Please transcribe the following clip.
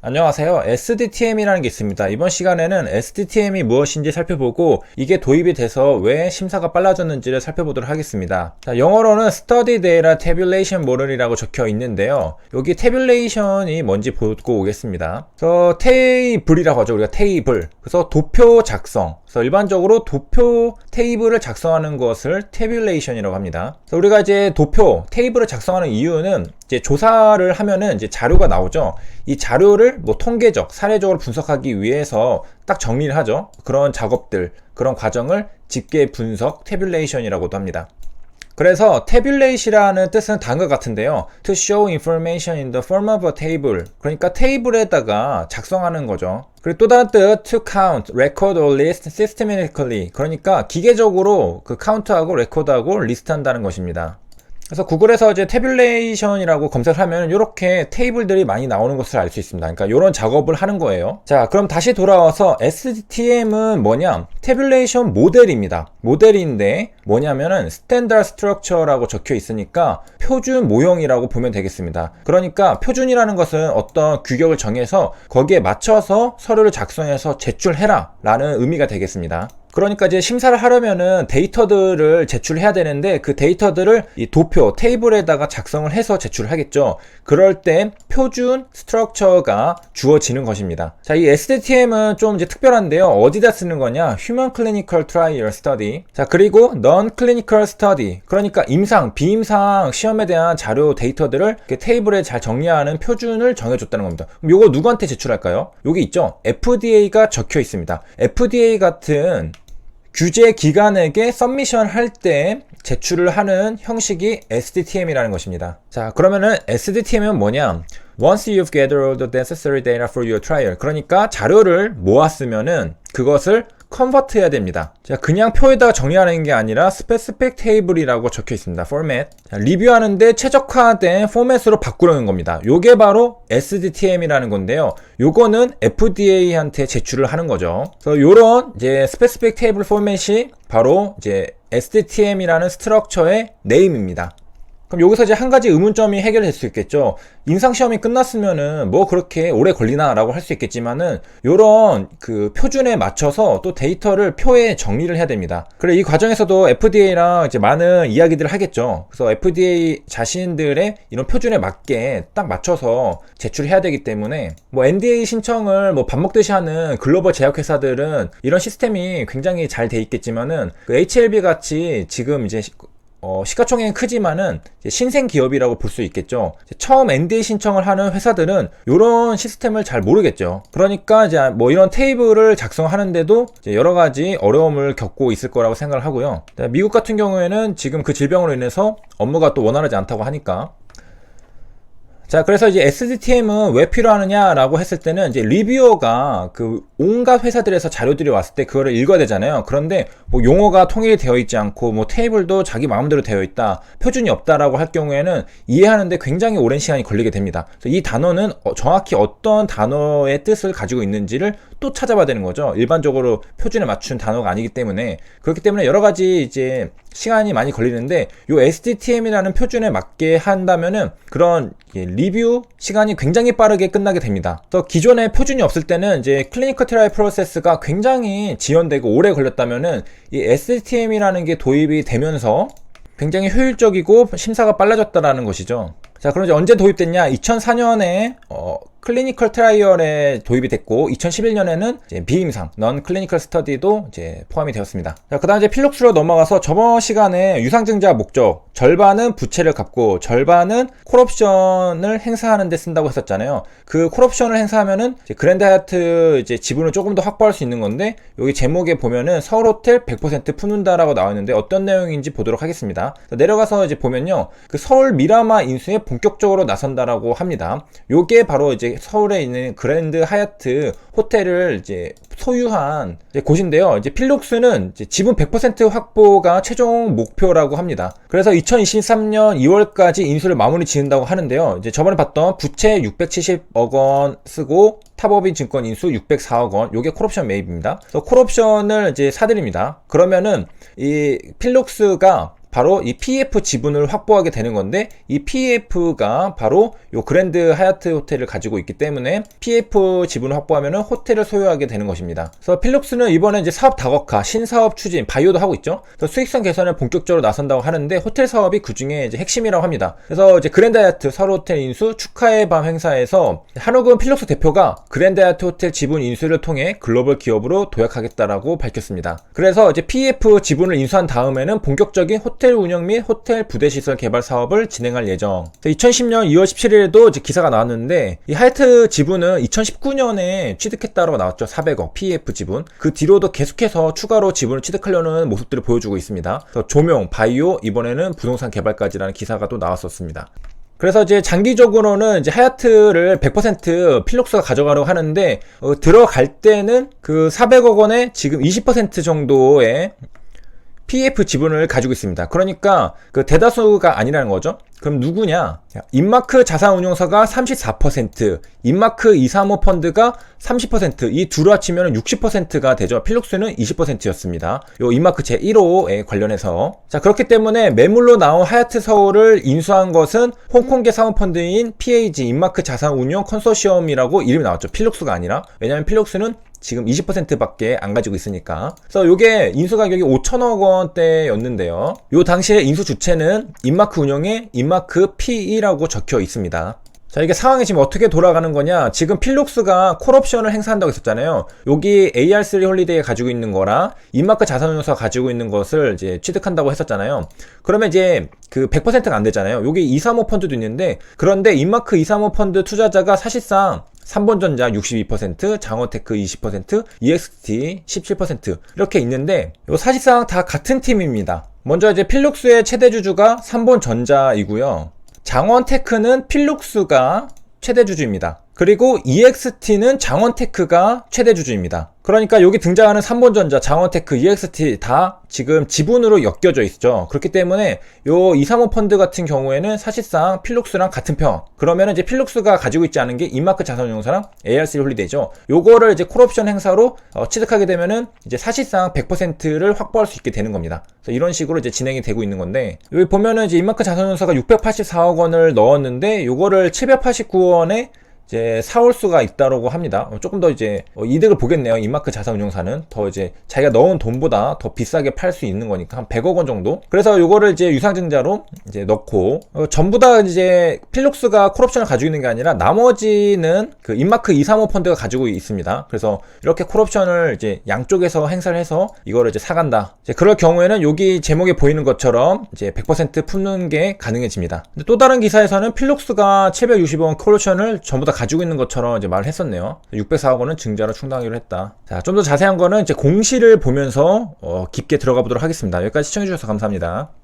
안녕하세요. SDTM이라는 게 있습니다. 이번 시간에는 SDTM이 무엇인지 살펴보고 이게 도입이 돼서 왜 심사가 빨라졌는지를 살펴보도록 하겠습니다. 자, 영어로는 Study Data Tabulation Model이라고 적혀 있는데요. 여기 tabulation이 뭔지 보고 오겠습니다. 그래서 테이블이라고 하죠. 우리가 테이블. 그래서 도표 작성. 그래서 일반적으로 도표 테이블을 작성하는 것을 tabulation이라고 합니다. 그래서 우리가 이제 도표 테이블을 작성하는 이유는 이제 조사를 하면은 이제 자료가 나오죠. 이 자료를 뭐 통계적, 사례적으로 분석하기 위해서 딱 정리를 하죠. 그런 작업들, 그런 과정을 집계 분석 tabulation이라고도 합니다. 그래서 tabulate이라는 뜻은 다음과 같은데요. To show information in the form of a table. 그러니까 테이블에다가 작성하는 거죠. 그리고 또 다른 뜻, to count, record or list systematically. 그러니까 기계적으로 그 카운트하고 레코드하고 리스트한다는 것입니다. 그래서 구글에서 이제 tabulation이라고 검색을 하면 이렇게 테이블들이 많이 나오는 것을 알 수 있습니다. 그러니까 이런 작업을 하는 거예요. 자, 그럼 다시 돌아와서 SDTM은 뭐냐? tabulation 모델입니다. 모델인데 뭐냐면은 standard structure라고 적혀 있으니까 표준 모형이라고 보면 되겠습니다. 그러니까 표준이라는 것은 어떤 규격을 정해서 거기에 맞춰서 서류를 작성해서 제출해라 라는 의미가 되겠습니다. 그러니까 이제 심사를 하려면은 데이터들을 제출해야 되는데 그 데이터들을 이 도표, 테이블에다가 작성을 해서 제출을 하겠죠. 그럴 때 표준 스트럭처가 주어지는 것입니다. 자, 이 SDTM은 좀 이제 특별한데요. 어디다 쓰는 거냐? Human Clinical Trial Study. 자, 그리고 Non-Clinical Study. 그러니까 임상, 비임상 시험에 대한 자료 데이터들을 테이블에 잘 정리하는 표준을 정해줬다는 겁니다. 그럼 요거 누구한테 제출할까요? 여기 있죠. FDA가 적혀 있습니다. FDA 같은 규제 기관에게 서미션 할 때 제출을 하는 형식이 SDTM이라는 것입니다. 자, 그러면은 SDTM은 뭐냐? Once you've gathered all the necessary data for your trial. 그러니까 자료를 모았으면은 그것을 컨버트 해야 됩니다. 자, 그냥 표에다가 정리하는 게 아니라 specific table이라고 적혀 있습니다. format. 자, 리뷰하는데 최적화된 포맷으로 바꾸려는 겁니다. 요게 바로 SDTM이라는 건데요. 요거는 FDA한테 제출을 하는 거죠. 그래서 요런 이제 specific table 포맷이 바로 이제 SDTM이라는 스트럭처의 네임입니다. 그럼 여기서 이제 한 가지 의문점이 해결될 수 있겠죠. 임상시험이 끝났으면은 뭐 그렇게 오래 걸리나 라고 할 수 있겠지만은 요런 그 표준에 맞춰서 또 데이터를 표에 정리를 해야 됩니다. 그래, 이 과정에서도 FDA랑 이제 많은 이야기들을 하겠죠. 그래서 FDA 자신들의 이런 표준에 맞게 딱 맞춰서 제출해야 되기 때문에 뭐 NDA 신청을 뭐 밥 먹듯이 하는 글로벌 제약회사들은 이런 시스템이 굉장히 잘 돼 있겠지만은 그 HLB 같이 지금 이제 시가총액은 크지만은 신생 기업이라고 볼 수 있겠죠. 처음 NDA 신청을 하는 회사들은 이런 시스템을 잘 모르겠죠. 그러니까 이제 뭐 이런 테이블을 작성하는데도 여러 가지 어려움을 겪고 있을 거라고 생각을 하고요. 미국 같은 경우에는 지금 그 질병으로 인해서 업무가 또 원활하지 않다고 하니까. 자, 그래서 이제 SDTM은 왜 필요하느냐라고 했을 때는 이제 리뷰어가 그 온갖 회사들에서 자료들이 왔을 때 그거를 읽어야 되잖아요. 그런데 뭐 용어가 통일이 되어 있지 않고 뭐 테이블도 자기 마음대로 되어 있다, 표준이 없다라고 할 경우에는 이해하는데 굉장히 오랜 시간이 걸리게 됩니다. 그래서 이 단어는 정확히 어떤 단어의 뜻을 가지고 있는지를 또 찾아봐야 되는 거죠. 일반적으로 표준에 맞춘 단어가 아니기 때문에. 그렇기 때문에 여러 가지 이제 시간이 많이 걸리는데 요 SDTM이라는 표준에 맞게 한다면은 그런 리뷰 시간이 굉장히 빠르게 끝나게 됩니다. 또 기존에 표준이 없을 때는 이제 클리니컬 트라이얼 프로세스가 굉장히 지연되고 오래 걸렸다면은 이 SDTM이라는 게 도입이 되면서 굉장히 효율적이고 심사가 빨라졌다라는 것이죠. 자, 그럼 이제 언제 도입됐냐? 2004년에 클리니컬 트라이얼에 도입이 됐고 2011년에는 이제 비임상 넌 클리니컬 스터디도 이제 포함이 되었습니다. 자, 그다음 이제 필록스로 넘어가서 저번 시간에 유상증자 목적 절반은 부채를 갚고 절반은 콜옵션을 행사하는 데 쓴다고 했었잖아요. 그 콜옵션을 행사하면은 이제 그랜드 하얏트 이제 지분을 조금 더 확보할 수 있는 건데 여기 제목에 보면은 서울 호텔 100% 푸는다라고 나와 있는데 어떤 내용인지 보도록 하겠습니다. 내려가서 이제 보면요. 그 서울 미라마 인수에 본격적으로 나선다라고 합니다. 요게 바로 이제 서울에 있는 그랜드 하얏트 호텔을 이제 소유한 이제 곳인데요. 이제 필록스는 이제 지분 100% 확보가 최종 목표라고 합니다. 그래서 2023년 2월까지 인수를 마무리 지은다고 하는데요. 이제 저번에 봤던 부채 670억 원 쓰고 탑업인 증권 인수 604억 원, 요게 콜옵션 매입입니다. 그래서 콜옵션을 이제 사들입니다. 그러면은 이 필록스가 바로 이 PEF 지분을 확보하게 되는 건데 이 PEF가 바로 요 그랜드 하얏트 호텔을 가지고 있기 때문에 PF 지분을 확보하면 호텔을 소유하게 되는 것입니다. 그래서 필룩스는 이번에 이제 사업 다각화, 신사업 추진, 바이오도 하고 있죠. 그래서 수익성 개선에 본격적으로 나선다고 하는데 호텔 사업이 그 중에 이제 핵심이라고 합니다. 그래서 이제 그랜드 하얏트 서울 호텔 인수 축하의 밤 행사에서 한옥은 필룩스 대표가 그랜드 하얏트 호텔 지분 인수를 통해 글로벌 기업으로 도약하겠다라고 밝혔습니다. 그래서 이제 PF 지분을 인수한 다음에는 본격적인 호텔 운영 및 호텔 부대 시설 개발 사업을 진행할 예정. 2010년 2월 17일에도 이제 기사가 나왔는데 이 하얏트 지분은 2019년에 취득했다고 나왔죠. 400억 PF 지분. 그 뒤로도 계속해서 추가로 지분을 취득하려는 모습들을 보여주고 있습니다. 그래서 조명, 바이오, 이번에는 부동산 개발까지라는 기사가 또 나왔었습니다. 그래서 이제 장기적으로는 이제 하얏트를 100% 필룩스가 가져가려고 하는데 들어갈 때는 그 400억 원에 지금 20% 정도의 PF 지분을 가지고 있습니다. 그러니까 그 대다수가 아니라는 거죠. 그럼 누구냐? 인마크 자산운용사가 34%, 인마크 235 펀드가 30%, 이 둘을 합치면 60%가 되죠. 필룩스는 20%였습니다. 요 인마크 제1호에 관련해서. 자, 그렇기 때문에 매물로 나온 하얏트 서울을 인수한 것은 홍콩계 사모펀드인 PAG, 인마크 자산운용 컨소시엄이라고 이름이 나왔죠. 필룩스가 아니라. 왜냐면 필룩스는 지금 20%밖에 안 가지고 있으니까. 그래서 요게 인수 가격이 5천억 원대였는데요. 요 당시에 인수 주체는 인마크 운영에 인마크 PE라고 적혀 있습니다. 자, 이게 상황이 지금 어떻게 돌아가는 거냐? 지금 필룩스가 콜옵션을 행사한다고 했었잖아요. 여기 AR3 홀리데이가 가지고 있는 거랑 인마크 자산운용사가 가지고 있는 것을 이제 취득한다고 했었잖아요. 그러면 이제 그 100%가 안 되잖아요. 여기 235 펀드도 있는데, 그런데 인마크 235 펀드 투자자가 사실상 삼본전자 62%, 장원테크 20%, EXT 17% 이렇게 있는데 요 사실상 다 같은 팀입니다. 먼저 이제 필룩스의 최대 주주가 삼본전자이고요. 장원테크는 필룩스가 최대 주주입니다. 그리고 EXT는 장원테크가 최대 주주입니다. 그러니까 여기 등장하는 삼본전자, 장원테크, EXT 다 지금 지분으로 엮여져 있죠. 그렇기 때문에 요 235 펀드 같은 경우에는 사실상 필룩스랑 같은 편. 그러면 이제 필룩스가 가지고 있지 않은 게 인마크 자산운용사랑 AR3 홀리데이죠. 요거를 이제 콜옵션 행사로 취득하게 되면은 이제 사실상 100%를 확보할 수 있게 되는 겁니다. 그래서 이런 식으로 이제 진행이 되고 있는 건데, 여기 보면은 이제 인마크 자산운용사가 684억 원을 넣었는데 요거를 789원에 이제 사올 수가 있다고 합니다. 조금 더 이제 이득을 보겠네요. 인마크 자산운용사는 더 이제 자기가 넣은 돈보다 더 비싸게 팔 수 있는 거니까 한 100억 원 정도. 그래서 요거를 이제 유상증자로 이제 넣고 전부 다 이제 필룩스가 콜옵션을 가지고 있는 게 아니라 나머지는 그 인마크 235 펀드가 가지고 있습니다. 그래서 이렇게 콜옵션을 이제 양쪽에서 행사를 해서 이거를 이제 사간다. 이제 그럴 경우에는 여기 제목에 보이는 것처럼 이제 100% 품는 게 가능해집니다. 근데 또 다른 기사에서는 필룩스가 760억 원 콜옵션을 전부 다 가지고 있는 것처럼 이제 말을 했었네요. 604억 원은 증자로 충당하기로 했다. 자, 좀 더 자세한 거는 이제 공시를 보면서 깊게 들어가 보도록 하겠습니다. 여기까지 시청해주셔서 감사합니다.